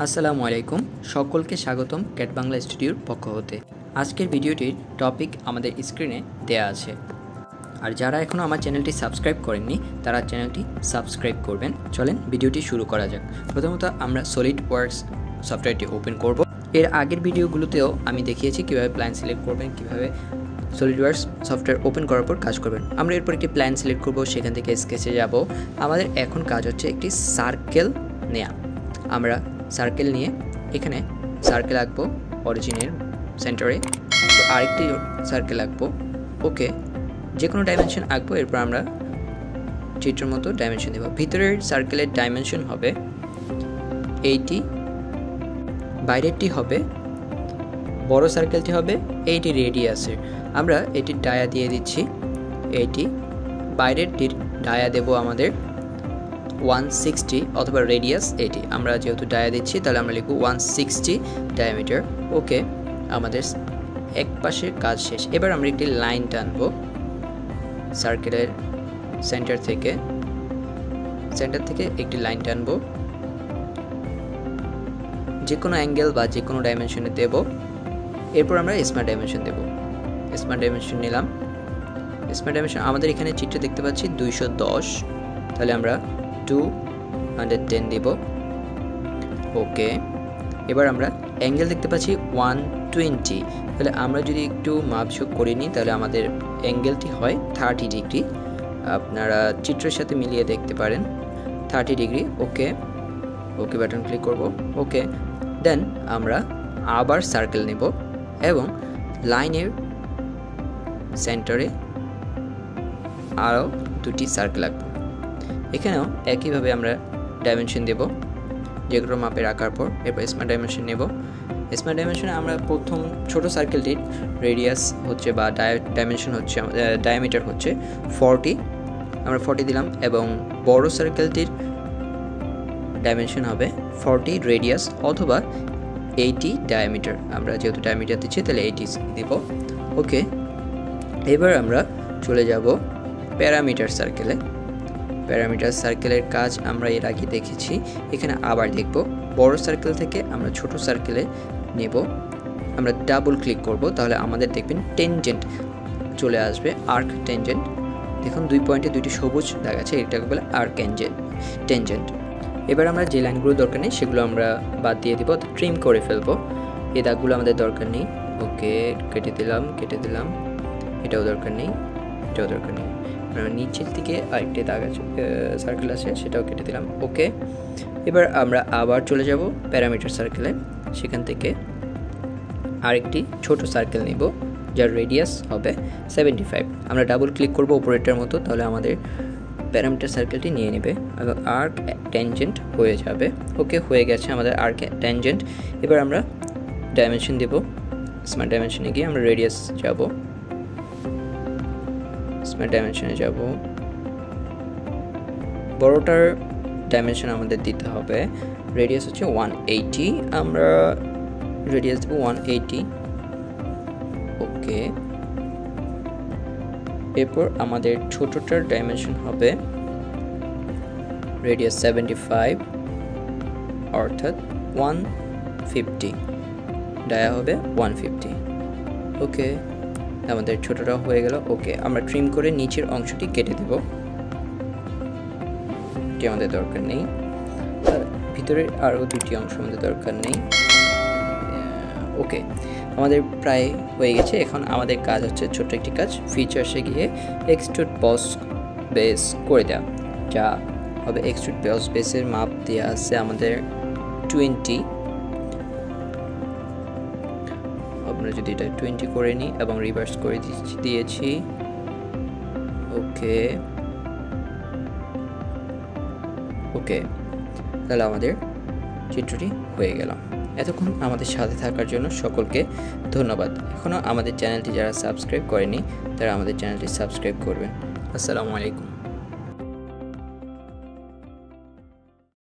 আসসালামু আলাইকুম সকলকে স্বাগতম ক্যাট বাংলা স্টুডিওর পক্ষ হতে। আজকের ভিডিওটির টপিক আমাদের স্ক্রিনে দেয়া আছে। আর যারা এখনও আমার চ্যানেলটি সাবস্ক্রাইব করেননি তারা চ্যানেলটি সাবস্ক্রাইব করবেন। চলেন ভিডিওটি শুরু করা যাক। প্রথমত আমরা সলিডওয়ার্কস সফটওয়্যারটি ওপেন করব। এর আগের ভিডিওগুলোতেও আমি দেখিয়েছি কীভাবে প্ল্যান সিলেক্ট করবেন, কীভাবে সলিডওয়ার্কস সফটওয়্যার ওপেন করার পর কাজ করবেন। আমরা এরপর একটি প্ল্যান সিলেক্ট করব, সেখান থেকে স্কেচে যাব। আমাদের এখন কাজ হচ্ছে একটি সার্কেল নেয়া। আমরা সার্কেল নিয়ে এখানে সার্কেল আঁকবো অরিজিনের সেন্টারে, তো আরেকটি সার্কেল আঁকবো। ওকে, যে কোনো ডাইমেনশন আঁকবো। এরপর আমরা চিত্রের মতো ডাইমেনশন দেব। ভিতরের সার্কেলের ডাইমেনশন হবে 80, বাইরেরটি হবে, বড় সার্কেলটি হবে 80 রেডিয়াসের। আমরা এটির ডায়া দিয়ে দিচ্ছি 80, বাইরেরটির ডায়া দেব আমাদের 160 অথবা রেডিয়াস 80। আমরা যেহেতু ডায়া দিচ্ছি তাহলে আমরা লিখব 160 ডায়ামিটার। ওকে, আমাদের এক পাশের কাজ শেষ। এবার আমরা একটি লাইন টানবো সার্কেলের সেন্টার থেকে একটি লাইন টানবো, যে কোনো অ্যাঙ্গেল বা যে কোনো ডাইমেনশনে দেব। এরপর আমরা স্মার্ট ডাইমেনশন দেব। স্মার্ট ডাইমেনশন নিলাম। স্মার্ট ডাইমেনশন আমাদের এখানে চিত্রে দেখতে পাচ্ছি 210, তাহলে আমরা 210 দিব। ওকে, এবার আমরা অ্যাঙ্গেল দেখতে পাচ্ছি 120, তাহলে আমরা যদি একটু মাপঝোঁক করে নিই তাহলে আমাদের অ্যাঙ্গেলটি হয় 30 ডিগ্রি। আপনারা চিত্রের সাথে মিলিয়ে দেখতে পারেন 30 ডিগ্রি। ওকে, ওকে বাটন ক্লিক করব। ওকে, দেন আমরা আবার সার্কেল নেব এবং লাইনের সেন্টারে আরও দুটি সার্কেল আঁকবো। এখানেও একইভাবে আমরা ডাইমেনশন দেব যেগুলো মাপের আঁকার পর। এরপর স্মার্ট ডাইমেনশন নেব। স্মার্ট ডাইমেনশনে আমরা প্রথম ছোট সার্কেলটির রেডিয়াস হচ্ছে বা ডাইমেনশন হচ্ছে ডায়ামিটার হচ্ছে 40, আমরা 40 দিলাম, এবং বড় সার্কেলটির ডাইমেনশন হবে 40 রেডিয়াস অথবা 80 ডায়ামিটার। আমরা যেহেতু ডায়ামিটার দিচ্ছি তাহলে 80 দিব। ওকে, এবার আমরা চলে যাব প্যারামিটার সার্কেলে। প্যারামিটার সার্কেলের কাজ আমরা এর আগে দেখেছি, এখানে আবার দেখব। বড় সার্কেল থেকে আমরা ছোট সার্কেলে নেব। আমরা ডাবল ক্লিক করব, তাহলে আমাদের দেখবেন টেনজেন্ট চলে আসবে, আর্ক টেনজেন্ট। দেখুন 2 পয়েন্টে 2টি সবুজ দাগ আছে, এটাকে বলে আর্ক টেনজেন্ট। এবার আমরা যে লাইনগুলো দরকার নেই সেগুলো আমরা বাদ দিয়ে দিব, ট্রিম করে ফেলবো। এই দাগগুলো আমাদের দরকার নেই। ওকে, কেটে দিলাম। এটাও দরকার নেই, এটাও দরকার নেই। নিচের দিকে আরেকটি দাগ আছে, সার্কেল আছে, সেটাও কেটে দিলাম। ওকে, এবার আমরা আবার চলে যাব প্যারামিটার সার্কেলে। সেখান থেকে আরেকটি ছোট সার্কেল নেব যার রেডিয়াস হবে 75। আমরা ডাবল ক্লিক করব উপরেরটার মতো, তাহলে আমাদের প্যারামিটার সার্কেলটি নিয়ে নেবে এবং আর্ক ট্যানজেন্ট হয়ে যাবে। ওকে, হয়ে গেছে আমাদের আর্ক ট্যানজেন্ট। এবার আমরা ডাইমেনশন দেব। স্মার্ট ডাইমেনশনে গিয়ে আমরা রেডিয়াস যাব, স্মার্ট ডাইমেনশনে যাব। বড়টার ডাইমেনশন আমাদের দিতে হবে, রেডিয়াস হচ্ছে 180, আমরা রেডিয়াস দেব 180। ওকে, এরপর আমাদের ছোটটার ডাইমেনশন হবে রেডিয়াস 75 অর্থাৎ 150, ডায়া হবে 150। ওকে, আমাদের ছোটটা হয়ে গেল। ওকে, আমরা ট্রিম করে নিচের অংশটি কেটে দেব, এটি আমাদের দরকার নেই। ভিতরের আরও দুটি অংশ আমাদের দরকার নেই। ওকে, আমাদের প্রায় হয়ে গেছে। এখন আমাদের কাজ হচ্ছে ছোট্ট একটি কাজ, ফিচার্সে গিয়ে এক্সট্রুড বস বেস করে দেওয়া। যা হবে এক্সট্রুড বস বেসের মাপ দেওয়া আছে আমাদের 20। আমরা যদি এটা 20 করে নিই এবং রিভার্স করে দিয়েছি। ওকে, ওকে, তাহলে আমাদের চিত্রটি হয়ে গেল। এতক্ষণ আমাদের সাথে থাকার জন্য সকলকে ধন্যবাদ। এখনও আমাদের চ্যানেলটি যারা সাবস্ক্রাইব করেনি তারা আমাদের চ্যানেলটি সাবস্ক্রাইব করবেন। আসসালামু আলাইকুম।